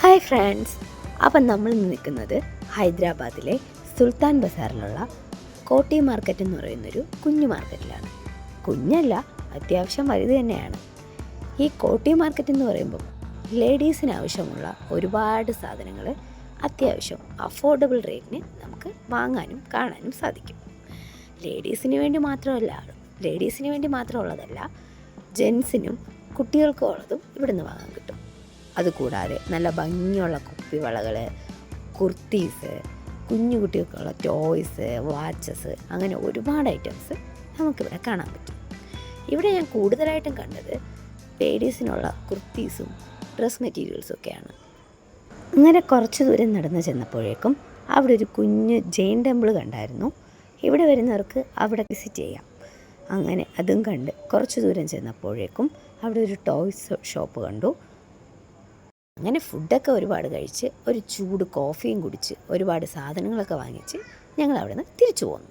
Hi friends, അപ്പം നമ്മൾ നിൽക്കുന്നത് ഹൈദരാബാദിലെ സുൽത്താൻ ബസാറിലുള്ള കോട്ടി മാർക്കറ്റ് എന്ന് പറയുന്നൊരു കുഞ്ഞു മാർക്കറ്റിലാണ്. കുഞ്ഞല്ല, അത്യാവശ്യം വലുത് തന്നെയാണ്. ഈ കോട്ടി മാർക്കറ്റ് എന്ന് പറയുമ്പോൾ ലേഡീസിന് ആവശ്യമുള്ള ഒരുപാട് സാധനങ്ങൾ അത്യാവശ്യം അഫോർഡബിൾ റേറ്റിന് നമുക്ക് വാങ്ങാനും കാണാനും സാധിക്കും. ലേഡീസിന് വേണ്ടി മാത്രമുള്ളതല്ല, ജെൻസിനും കുട്ടികൾക്കും ഉള്ളതും ഇവിടുന്ന് വാങ്ങാൻ കിട്ടും. അതുകൂടാതെ നല്ല ഭംഗിയുള്ള കുപ്പിവളകൾ, കുർത്തീസ്, കുഞ്ഞു കുട്ടികൾക്കുള്ള ടോയ്സ്, വാച്ചസ്, അങ്ങനെ ഒരുപാട് ഐറ്റംസ് നമുക്കിവിടെ കാണാൻ പറ്റും. ഇവിടെ ഞാൻ കൂടുതലായിട്ടും കണ്ടത് ലേഡീസിനുള്ള കുർത്തീസും ഡ്രസ് മെറ്റീരിയൽസും ഒക്കെയാണ്. അങ്ങനെ കുറച്ച് ദൂരം നടന്ന് ചെന്നപ്പോഴേക്കും അവിടെ ഒരു കുഞ്ഞ് ജെയിൻ ടെമ്പിൾ കണ്ടായിരുന്നു. ഇവിടെ വരുന്നവർക്ക് അവിടെ വിസിറ്റ് ചെയ്യാം. അങ്ങനെ അതും കണ്ട് കുറച്ച് ദൂരം ചെന്നപ്പോഴേക്കും അവിടെ ഒരു ടോയ്സ് ഷോപ്പ് കണ്ടു. അങ്ങനെ ഫുഡൊക്കെ ഒരുപാട് കഴിച്ച് ഒരു ചൂട് കോഫിയും കുടിച്ച് ഒരുപാട് സാധനങ്ങളൊക്കെ വാങ്ങിച്ച് ഞങ്ങൾ അവിടെ നിന്ന് തിരിച്ചു പോന്നു.